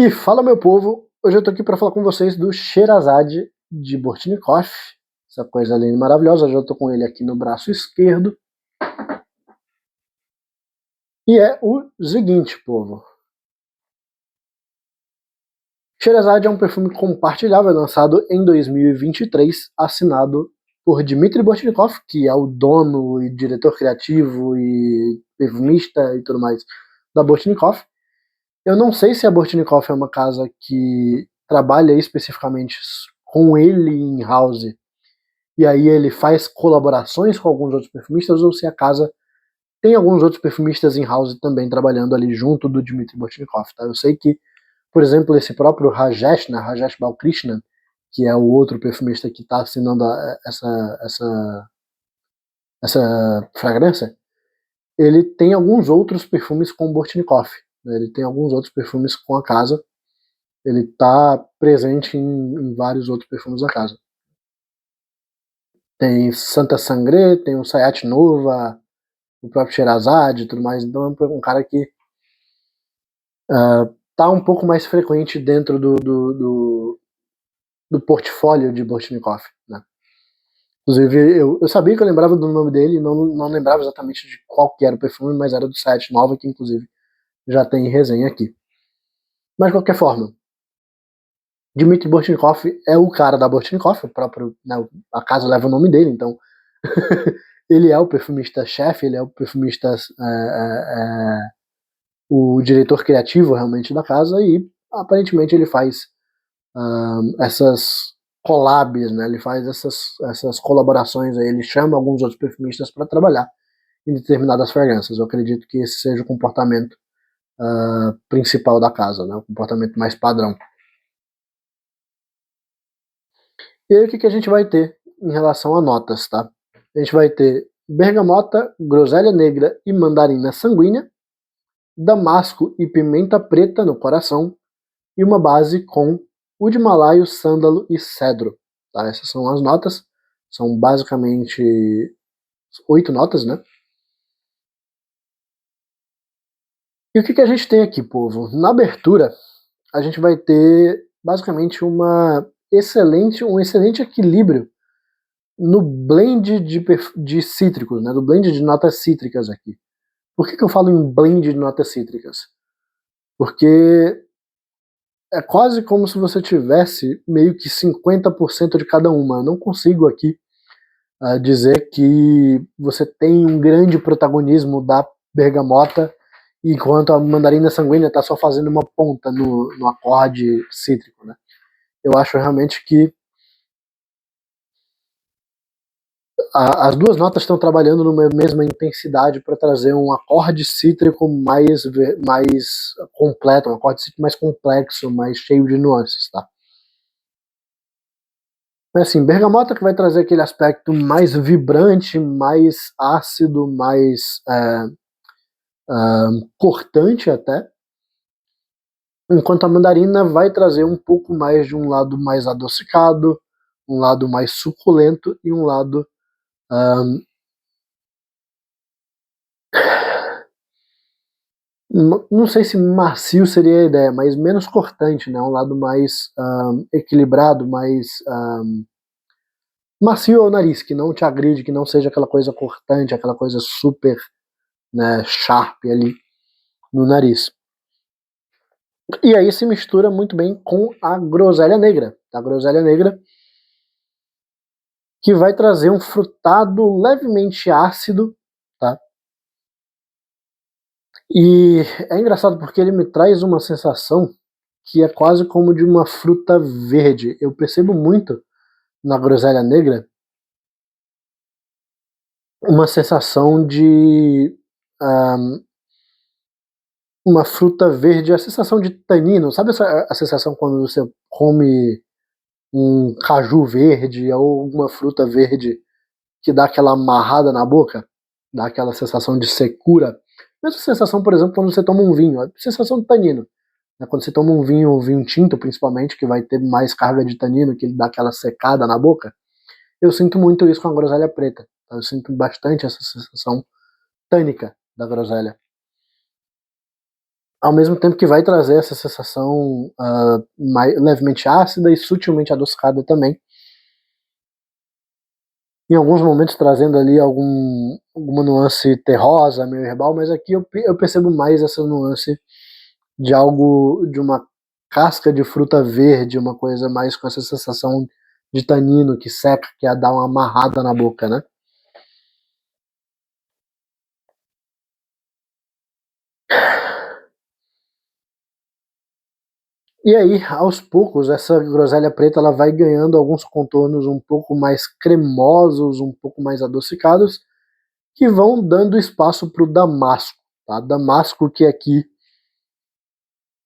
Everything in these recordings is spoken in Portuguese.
E fala, meu povo, hoje eu tô aqui para falar com vocês do Sherazade de Bortnikov, essa coisa linda e maravilhosa. Hoje eu tô com ele aqui no braço esquerdo. E é o seguinte, povo. Sherazade é um perfume compartilhável lançado em 2023, assinado por Dmitry Bortnikov, que é o dono e diretor criativo e perfumista e tudo mais da Bortnikov. Eu não sei se a Bortnikov é uma casa que trabalha especificamente com ele em house, e aí ele faz colaborações com alguns outros perfumistas, ou se a casa tem alguns outros perfumistas em house também trabalhando ali junto do Dmitry Bortnikov. Tá? Eu sei que, por exemplo, esse próprio Rajesh, né, Rajesh Balkrishnan, que é o outro perfumista que está assinando essa fragrância, ele tem alguns outros perfumes com Bortnikov. Né? Ele tem alguns outros perfumes com a casa. Ele está presente em vários outros perfumes da casa. Tem Santa Sangre, tem o Sayat Nova, o próprio Sherazade e tudo mais. Então é um cara que tá um pouco mais frequente dentro do portfólio de Bortnikov. Né? Inclusive, eu sabia que eu lembrava do nome dele, não lembrava exatamente de qual que era o perfume, mas era do Sayat Nova, que inclusive já tem resenha aqui. Mas de qualquer forma, Dmitry Bortnikov é o cara da Bortnikov, o próprio, né, a casa leva o nome dele, então ele é o perfumista-chefe, ele é o perfumista, o diretor criativo realmente da casa, e aparentemente ele faz essas collabs, né, ele faz essas colaborações, aí, ele chama alguns outros perfumistas para trabalhar em determinadas fragrâncias. Eu acredito que esse seja o comportamento principal da casa, né, o comportamento mais padrão. E aí o que a gente vai ter em relação a notas, tá? A gente vai ter bergamota, groselha negra e mandarina sanguínea, damasco e pimenta preta no coração, e uma base com o de malaio, sândalo e cedro. Tá? Essas são as notas, são basicamente 8 notas, né? E o que a gente tem aqui, povo? Na abertura, a gente vai ter basicamente um excelente equilíbrio no blend de cítricos, né? Do blend de notas cítricas aqui. Por que eu falo em blend de notas cítricas? Porque é quase como se você tivesse meio que 50% de cada uma. Eu não consigo aqui dizer que você tem um grande protagonismo da bergamota, enquanto a mandarina sanguínea está só fazendo uma ponta no acorde cítrico. Né? Eu acho realmente que as duas notas estão trabalhando numa mesma intensidade para trazer um acorde cítrico mais completo, um acorde cítrico mais complexo, mais cheio de nuances, tá? Mas assim, bergamota que vai trazer aquele aspecto mais vibrante, mais ácido, mais cortante até, enquanto a mandarina vai trazer um pouco mais de um lado mais adocicado, um lado mais suculento e um lado não sei se macio seria a ideia, mas menos cortante, né? Um lado mais equilibrado, mais macio ao nariz, que não te agride, que não seja aquela coisa cortante, aquela coisa super, né, sharp ali no nariz. E aí se mistura muito bem com a groselha negra. A groselha negra que vai trazer um frutado levemente ácido, tá? E é engraçado porque ele me traz uma sensação que é quase como de uma fruta verde. Eu percebo muito na groselha negra uma sensação de uma fruta verde, a sensação de tanino. Sabe a sensação quando você come um caju verde ou alguma fruta verde que dá aquela amarrada na boca? Dá aquela sensação de secura. Mesma sensação, por exemplo, quando você toma um vinho, a sensação de tanino. Quando você toma um vinho tinto, principalmente, que vai ter mais carga de tanino, que ele dá aquela secada na boca, eu sinto muito isso com a groselha preta. Tá? Eu sinto bastante essa sensação tânica da groselha. ao mesmo tempo que vai trazer essa sensação levemente ácida e sutilmente adocicada também. Em alguns momentos trazendo ali alguma nuance terrosa, meio herbal, mas aqui eu percebo mais essa nuance de algo, de uma casca de fruta verde, uma coisa mais com essa sensação de tanino que seca, que dá uma amarrada na boca, né? E aí, aos poucos, essa groselha preta ela vai ganhando alguns contornos um pouco mais cremosos, um pouco mais adocicados, que vão dando espaço para o damasco. Tá? Damasco que aqui,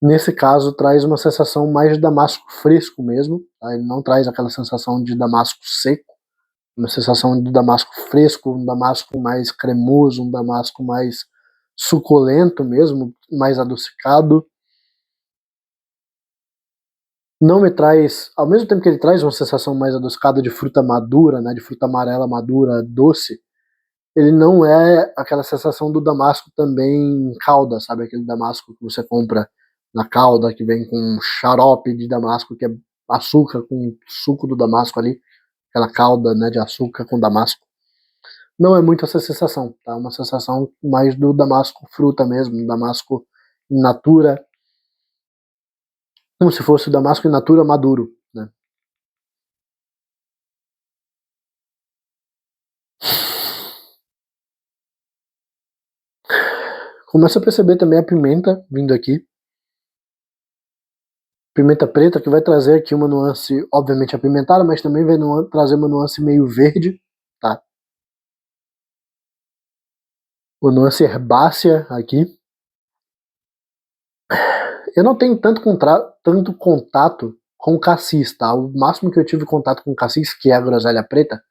nesse caso, traz uma sensação mais de damasco fresco mesmo. Tá? Ele não traz aquela sensação de damasco seco, uma sensação de damasco fresco, um damasco mais cremoso, um damasco mais suculento mesmo, mais adocicado. Não me traz, ao mesmo tempo que ele traz uma sensação mais adocicada de fruta madura, né, de fruta amarela madura, doce, ele não é aquela sensação do damasco também em calda, sabe? Aquele damasco que você compra na calda, que vem com xarope de damasco, que é açúcar com suco do damasco ali, aquela calda, né, de açúcar com damasco. Não é muito essa sensação, tá? Uma sensação mais do damasco fruta mesmo, damasco in natura, como se fosse o damasco in natura maduro, né? Começa a perceber também a pimenta vindo aqui. Pimenta preta que vai trazer aqui uma nuance, obviamente apimentada, mas também vai trazer uma nuance meio verde, tá? Uma nuance herbácea aqui. Eu não tenho tanto contato com cassis, tá? O máximo que eu tive contato com cassis, que é a groselha preta,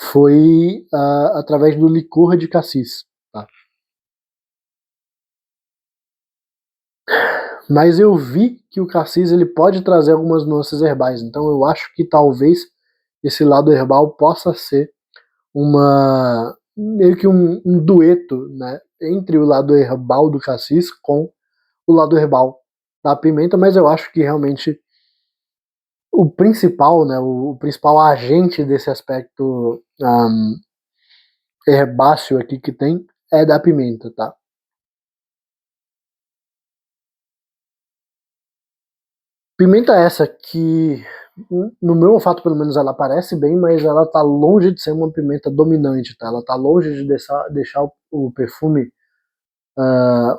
foi através do licor de cassis, tá? Mas eu vi que o cassis ele pode trazer algumas nuances herbais, então eu acho que talvez esse lado herbal possa ser uma meio que um dueto, né, entre o lado herbal do cassis com o lado herbal da pimenta, mas eu acho que realmente o principal, né, o principal agente desse aspecto herbáceo aqui que tem é da pimenta, tá? Pimenta essa que, no meu olfato pelo menos, ela parece bem, mas ela tá longe de ser uma pimenta dominante, tá? Ela tá longe de deixar o perfume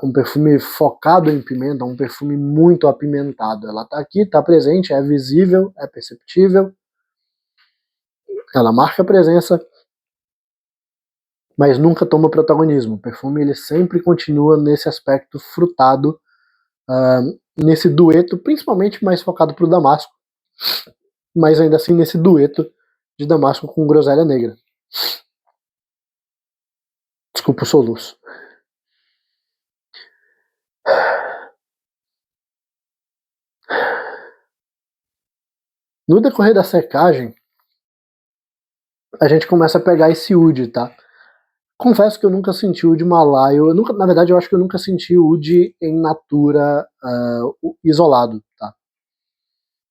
um perfume focado em pimenta, um perfume muito apimentado. Ela tá aqui, tá presente, é visível, é perceptível, ela marca presença, mas nunca toma protagonismo. O perfume ele sempre continua nesse aspecto frutado, nesse dueto, principalmente mais focado pro damasco, mas ainda assim nesse dueto de damasco com groselha negra. Desculpa o soluço. No decorrer da secagem, a gente começa a pegar esse oud, tá? Confesso que eu nunca senti o de malaio. Na verdade, eu acho que eu nunca senti o de em natura isolado, tá?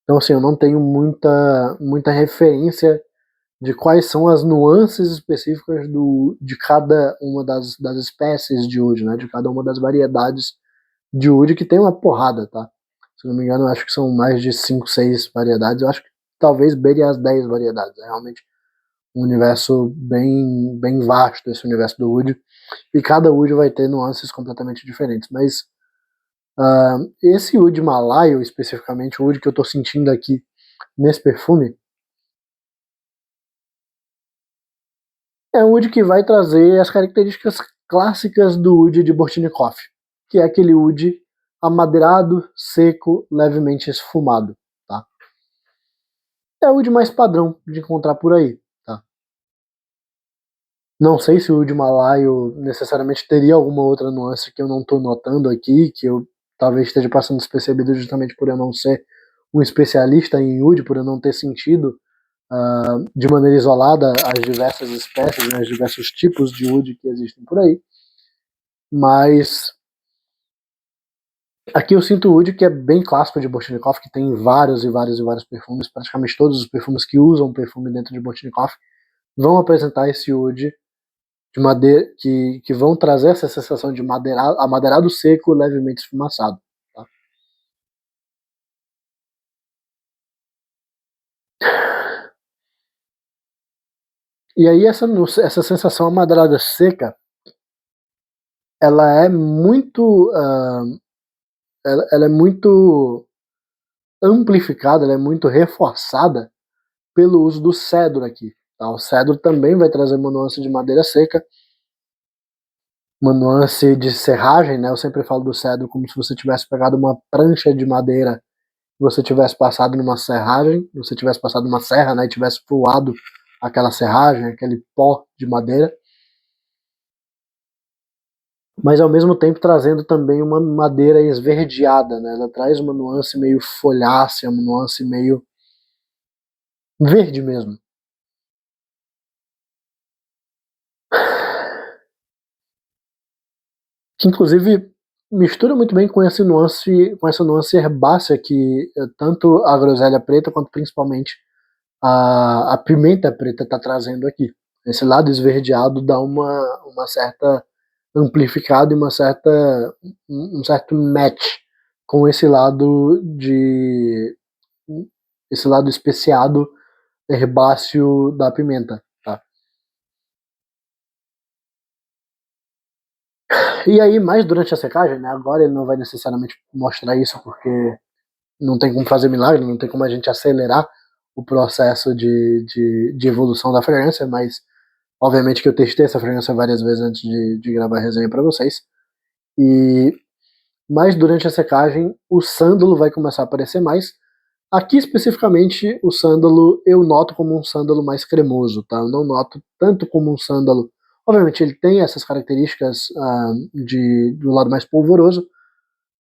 Então, assim, eu não tenho muita referência de quais são as nuances específicas de cada uma das espécies de oud, né? De cada uma das variedades de oud, que tem uma porrada, tá? Se não me engano, eu acho que são mais de 5, 6 variedades. Eu acho que talvez beire as 10 variedades. É realmente um universo bem vasto, esse universo do oud. E cada oud vai ter nuances completamente diferentes. Mas esse oud malaio, especificamente, o oud que eu estou sentindo aqui nesse perfume, é um oud que vai trazer as características clássicas do oud de Bortnikov, que é aquele oud amadeirado, seco, levemente esfumado. Tá? É o oud mais padrão de encontrar por aí. Tá? Não sei se o oud malaio necessariamente teria alguma outra nuance que eu não estou notando aqui, que eu talvez esteja passando despercebido justamente por eu não ser um especialista em oud, por eu não ter sentido de maneira isolada as diversas espécies, né, os diversos tipos de oud que existem por aí. Mas Aqui eu sinto o oud, que é bem clássico de Bortnikov, que tem vários e vários e vários perfumes. Praticamente todos os perfumes que usam perfume dentro de Bortnikov vão apresentar esse oud de madeira, que vão trazer essa sensação de amadeirado seco, levemente esfumaçado. Tá? E aí essa sensação amadeirada seca, ela é muito, ela é muito amplificada, ela é muito reforçada pelo uso do cedro aqui. Tá? O cedro também vai trazer uma nuance de madeira seca, uma nuance de serragem, né? Eu sempre falo do cedro como se você tivesse pegado uma prancha de madeira, você tivesse passado numa serragem, você tivesse passado numa serra, né, e tivesse voado aquela serragem, aquele pó de madeira, mas ao mesmo tempo trazendo também uma madeira esverdeada, né? Ela traz uma nuance meio folhácea, uma nuance meio verde mesmo. Que inclusive mistura muito bem com essa nuance herbácea que tanto a groselha preta quanto principalmente a pimenta preta está trazendo aqui. Esse lado esverdeado dá uma certa amplificada e um certo match com esse lado especiado herbáceo da pimenta. Tá? E aí, mais durante a secagem, né, agora ele não vai necessariamente mostrar isso porque não tem como fazer milagre, não tem como a gente acelerar o processo de evolução da fragrância, mas obviamente que eu testei essa fragrância várias vezes antes de gravar a resenha para vocês. E mais durante a secagem, o sândalo vai começar a aparecer mais. Aqui especificamente, o sândalo eu noto como um sândalo mais cremoso, tá? Eu não noto tanto como um sândalo. Obviamente ele tem essas características do lado mais polvoroso,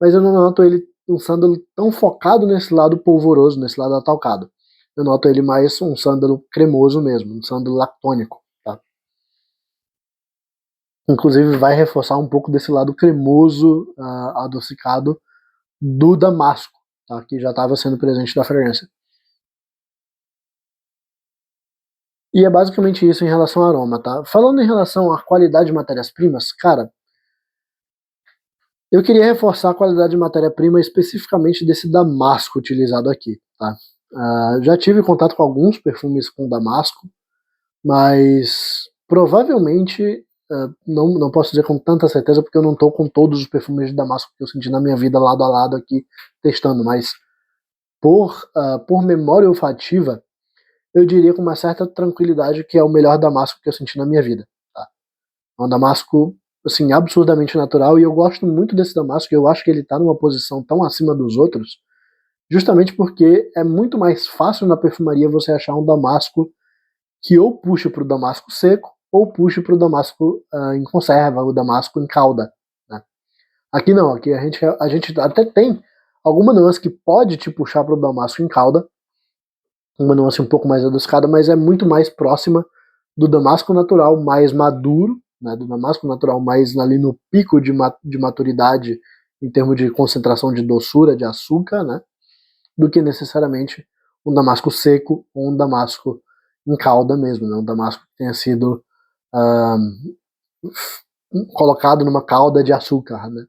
mas eu não noto ele um sândalo tão focado nesse lado polvoroso, nesse lado atalcado. Eu noto ele mais um sândalo cremoso mesmo, um sândalo lactônico. Tá? Inclusive vai reforçar um pouco desse lado cremoso, adocicado do damasco, tá? Que já estava sendo presente da fragrância. E é basicamente isso em relação ao aroma, tá? Falando em relação à qualidade de matérias-primas, cara, eu queria reforçar a qualidade de matéria-prima especificamente desse damasco utilizado aqui, tá? Já tive contato com alguns perfumes com damasco, mas provavelmente, não posso dizer com tanta certeza porque eu não estou com todos os perfumes de damasco que eu senti na minha vida lado a lado aqui testando, mas por memória olfativa, eu diria com uma certa tranquilidade que é o melhor damasco que eu senti na minha vida. Tá? É um damasco assim, absurdamente natural e eu gosto muito desse damasco, eu acho que ele está numa posição tão acima dos outros, justamente porque é muito mais fácil na perfumaria você achar um damasco que ou puxe para o damasco seco ou puxe para o damasco em conserva, o damasco em calda. Né? Aqui não, aqui a gente até tem alguma nuance que pode te puxar para o damasco em calda, uma nuance um pouco mais adocicada, mas é muito mais próxima do damasco natural mais maduro, né, do damasco natural mais ali no pico de maturidade em termos de concentração de doçura, de açúcar, né, do que necessariamente um damasco seco ou um damasco em calda mesmo, né, um damasco que tenha sido colocado numa calda de açúcar. Né.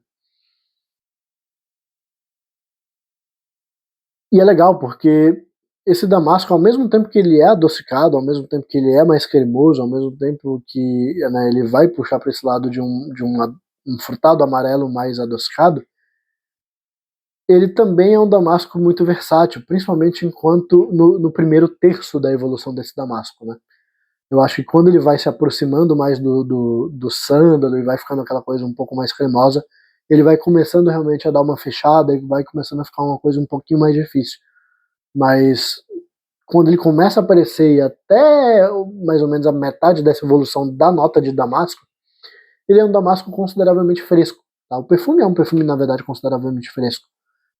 E é legal porque esse damasco, ao mesmo tempo que ele é adocicado, ao mesmo tempo que ele é mais cremoso, ao mesmo tempo que né, ele vai puxar para esse lado um frutado amarelo mais adocicado, ele também é um damasco muito versátil, principalmente enquanto no primeiro terço da evolução desse damasco. Né? Eu acho que quando ele vai se aproximando mais do sândalo e vai ficando aquela coisa um pouco mais cremosa, ele vai começando realmente a dar uma fechada e vai começando a ficar uma coisa um pouquinho mais difícil. Mas quando ele começa a aparecer e até mais ou menos a metade dessa evolução da nota de damasco, ele é um damasco consideravelmente fresco. Tá? O perfume é um perfume, na verdade, consideravelmente fresco.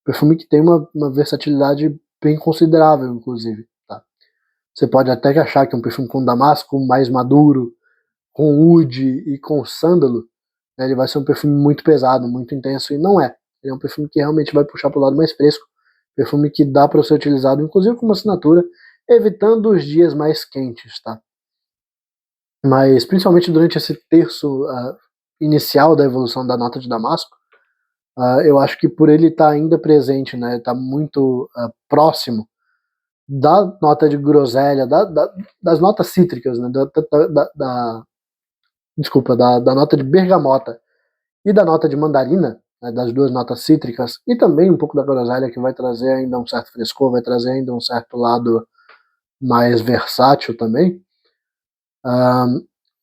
Perfume que tem uma versatilidade bem considerável, inclusive. Tá? Você pode até achar que é um perfume com damasco mais maduro, com oud e com sândalo, né, ele vai ser um perfume muito pesado, muito intenso, e não é. Ele é um perfume que realmente vai puxar para o lado mais fresco, perfume que dá para ser utilizado, inclusive como assinatura, evitando os dias mais quentes, tá? Mas principalmente durante esse terço inicial da evolução da nota de damasco, eu acho que por ele estar ainda presente, né, tá muito próximo da nota de groselha, das notas cítricas, né, desculpa, da nota de bergamota e da nota de mandarina, né, das duas notas cítricas, e também um pouco da groselha, que vai trazer ainda um certo frescor, vai trazer ainda um certo lado mais versátil também.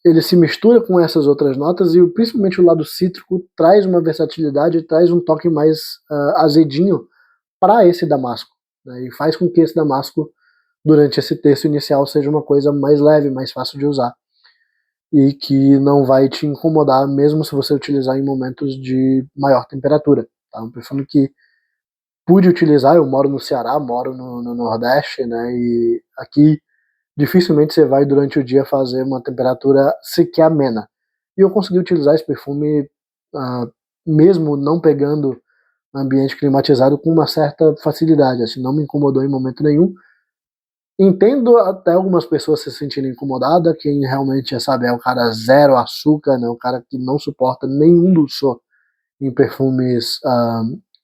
Ele se mistura com essas outras notas e principalmente o lado cítrico traz uma versatilidade, traz um toque mais azedinho para esse damasco, né, e faz com que esse damasco, durante esse terço inicial, seja uma coisa mais leve, mais fácil de usar e que não vai te incomodar mesmo se você utilizar em momentos de maior temperatura. Tá? Um perfume que pude utilizar, eu moro no Ceará, moro no Nordeste, né, e aqui dificilmente você vai durante o dia fazer uma temperatura sequer amena. E eu consegui utilizar esse perfume mesmo não pegando ambiente climatizado com uma certa facilidade, assim, não me incomodou em momento nenhum. Entendo até algumas pessoas se sentirem incomodadas, quem realmente, sabe, é o cara zero açúcar, né, o cara que não suporta nenhum dulçor em perfumes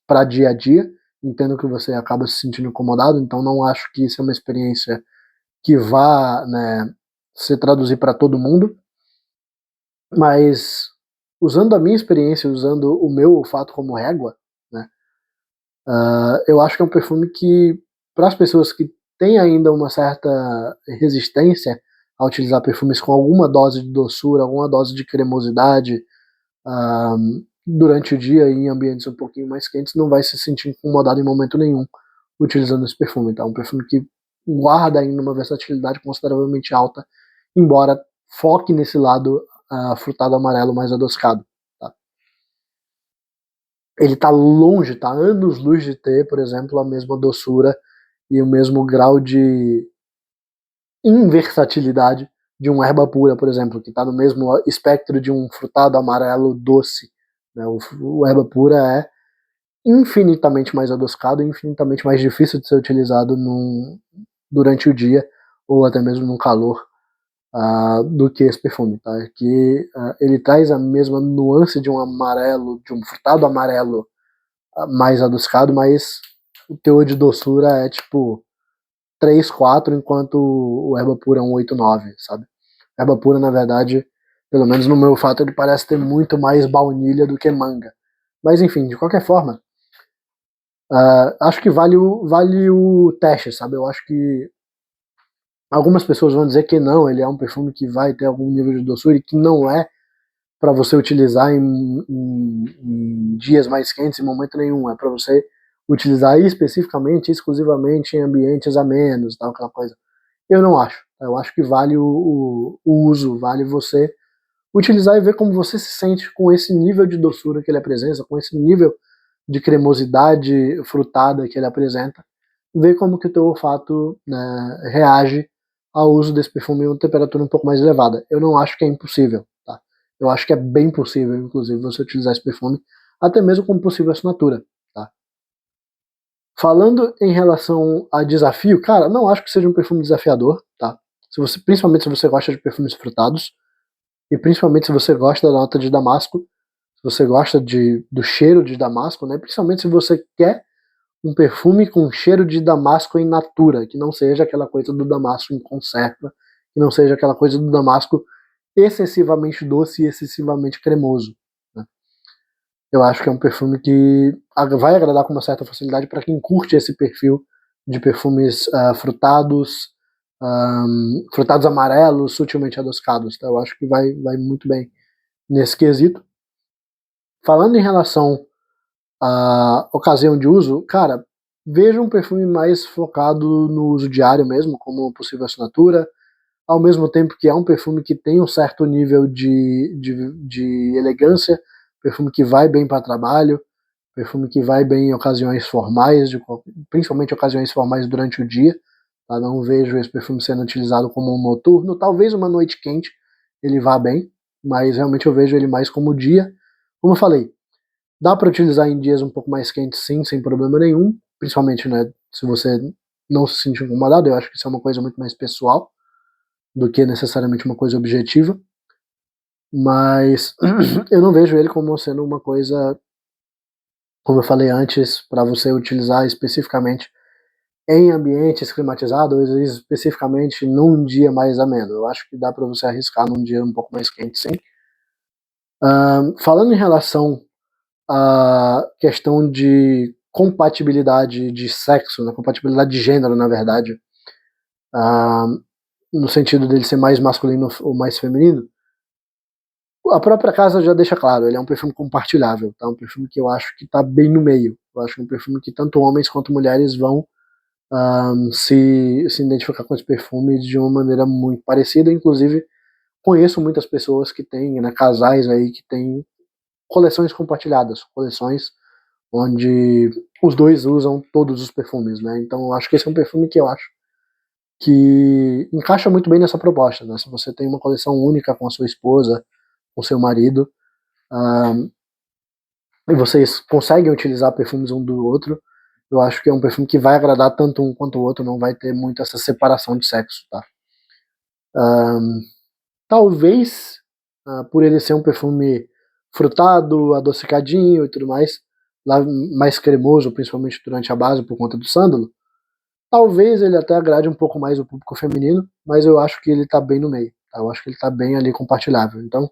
para dia a dia. Entendo que você acaba se sentindo incomodado, então não acho que isso é uma experiência que vá, né, se traduzir para todo mundo, mas usando a minha experiência, usando o meu olfato como régua, né, eu acho que é um perfume que, para as pessoas que têm ainda uma certa resistência a utilizar perfumes com alguma dose de doçura, alguma dose de cremosidade, durante o dia em ambientes um pouquinho mais quentes, não vai se sentir incomodado em momento nenhum utilizando esse perfume. Tá? Um perfume que guarda ainda uma versatilidade consideravelmente alta, embora foque nesse lado frutado amarelo mais adocicado. Tá? Ele tá longe, tá anos-luz de ter, por exemplo, a mesma doçura e o mesmo grau de inversatilidade de um erva pura, por exemplo, que está no mesmo espectro de um frutado amarelo doce. Né? O erva pura é infinitamente mais adocicado e infinitamente mais difícil de ser utilizado durante o dia ou até mesmo no calor do que esse perfume, tá? Que ele traz a mesma nuance de um amarelo, de um frutado amarelo mais adocicado, mas o teor de doçura é tipo 3, 4, enquanto o erva pura é um 8, 9, sabe? Erva pura, na verdade, pelo menos no meu olfato, ele parece ter muito mais baunilha do que manga. Mas enfim, de qualquer forma, acho que vale o teste, sabe? Eu acho que algumas pessoas vão dizer que não, ele é um perfume que vai ter algum nível de doçura e que não é para você utilizar em dias mais quentes, em momento nenhum. É para você utilizar especificamente, exclusivamente em ambientes amenos, tal, aquela coisa. Eu não acho. Eu acho que vale o uso, vale você utilizar e ver como você se sente com esse nível de doçura que ele apresenta, com esse nível de cremosidade frutada que ele apresenta, ver como que o teu olfato, né, reage ao uso desse perfume em uma temperatura um pouco mais elevada. Eu não acho que é impossível, tá? Eu acho que é bem possível, inclusive, você utilizar esse perfume, até mesmo como possível assinatura, tá? Falando em relação a desafio, cara, não acho que seja um perfume desafiador, tá? Principalmente se você gosta de perfumes frutados, e principalmente se você gosta da nota de damasco, se você gosta do cheiro de damasco, né? Principalmente se você quer um perfume com cheiro de damasco in natura, que não seja aquela coisa do damasco em conserva, que não seja aquela coisa do damasco excessivamente doce e excessivamente cremoso. Né? Eu acho que é um perfume que vai agradar com uma certa facilidade para quem curte esse perfil de perfumes frutados, frutados amarelos, sutilmente adocicados. Tá? Eu acho que vai muito bem nesse quesito. Falando em relação à ocasião de uso, cara, veja um perfume mais focado no uso diário mesmo, como possível assinatura, ao mesmo tempo que é um perfume que tem um certo nível de elegância, perfume que vai bem para trabalho, perfume que vai bem em ocasiões formais, principalmente ocasiões formais durante o dia. Tá? Não vejo esse perfume sendo utilizado como um noturno, talvez uma noite quente ele vá bem, mas realmente eu vejo ele mais como dia. Como eu falei, Dá para utilizar em dias um pouco mais quentes, sim, sem problema nenhum, principalmente, né, se você não se sentir incomodado. Eu acho que isso é uma coisa muito mais pessoal do que necessariamente uma coisa objetiva, mas eu não vejo ele como sendo uma coisa, como eu falei antes, para você utilizar especificamente em ambientes climatizados, ou especificamente num dia mais ameno. Eu acho que dá para você arriscar num dia um pouco mais quente, sim. Falando em relação à questão de compatibilidade de sexo, né, compatibilidade de gênero, na verdade, no sentido dele ser mais masculino ou mais feminino, a própria casa já deixa claro, ele é um perfume compartilhável, tá? Um perfume que eu acho que tá bem no meio. Eu acho que é um perfume que tanto homens quanto mulheres vão se identificar com esse perfume de uma maneira muito parecida. Inclusive, conheço muitas pessoas que têm, né, casais aí que têm coleções compartilhadas, coleções onde os dois usam todos os perfumes, né? Então, eu acho que esse é um perfume que eu acho que encaixa muito bem nessa proposta, né? Se você tem uma coleção única com a sua esposa, com seu marido, e vocês conseguem utilizar perfumes um do outro, eu acho que é um perfume que vai agradar tanto um quanto o outro, não vai ter muito essa separação de sexo, tá? Talvez, por ele ser um perfume frutado, adocicadinho e tudo mais, mais cremoso, principalmente durante a base por conta do sândalo, talvez ele até agrade um pouco mais o público feminino, mas eu acho que ele tá bem no meio, tá? Eu acho que ele tá bem ali compartilhável. Então,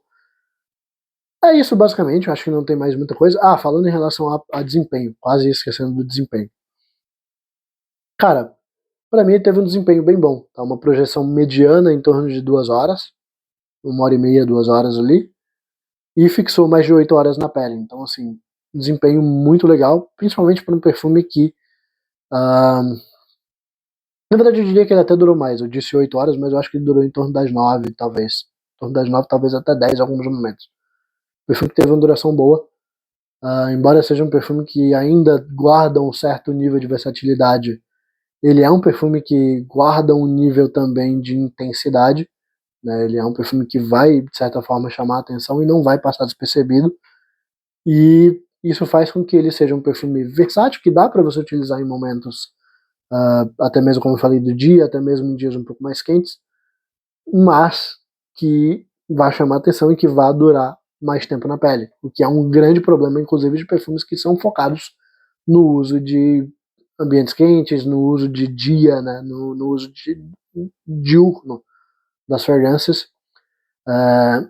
é isso basicamente, eu acho que não tem mais muita coisa. Falando em relação a desempenho, quase esquecendo do desempenho. Cara, pra mim ele teve um desempenho bem bom, tá? Uma projeção mediana em torno de 2 horas, 1 hora e meia, 2 horas ali, e fixou mais de 8 horas na pele. Então, assim, um desempenho muito legal, principalmente para um perfume que, na verdade, eu diria que ele até durou mais. Eu disse 8 horas, mas eu acho que ele durou em torno das 9, talvez. Em torno das 9, talvez até 10 em alguns momentos. O perfume que teve uma duração boa, embora seja um perfume que ainda guarda um certo nível de versatilidade, ele é um perfume que guarda um nível também de intensidade, né? Ele é um perfume que vai, de certa forma, chamar a atenção e não vai passar despercebido. E isso faz com que ele seja um perfume versátil, que dá para você utilizar em momentos, até mesmo, como eu falei, do dia, até mesmo em dias um pouco mais quentes, mas que vai chamar atenção e que vai durar mais tempo na pele, o que é um grande problema, inclusive, de perfumes que são focados no uso de ambientes quentes, no uso de dia, né, no uso diurno das fragrâncias. É,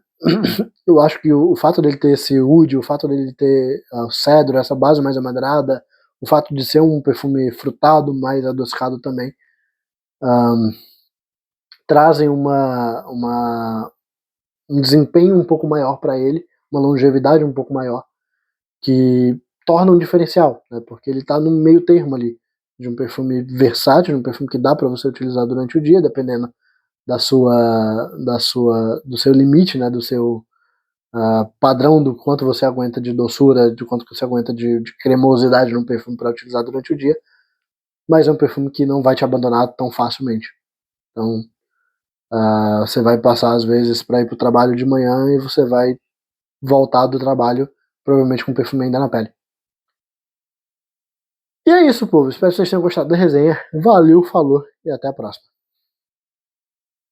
eu acho que o fato dele ter esse wood, o fato dele ter o cedro, essa base mais amadeirada, o fato de ser um perfume frutado, mais adocicado também, trazem um desempenho um pouco maior para ele, uma longevidade um pouco maior, que torna um diferencial, né, porque ele está no meio termo ali, de um perfume versátil, de um perfume que dá para você utilizar durante o dia, dependendo do seu limite, né, do seu padrão do quanto você aguenta de doçura, de quanto você aguenta de cremosidade no perfume para utilizar durante o dia, mas é um perfume que não vai te abandonar tão facilmente. Então, você vai passar às vezes para ir para o trabalho de manhã e você vai voltar do trabalho provavelmente com perfume ainda na pele. E é isso, povo. Espero que vocês tenham gostado da resenha. Valeu, falou e até a próxima.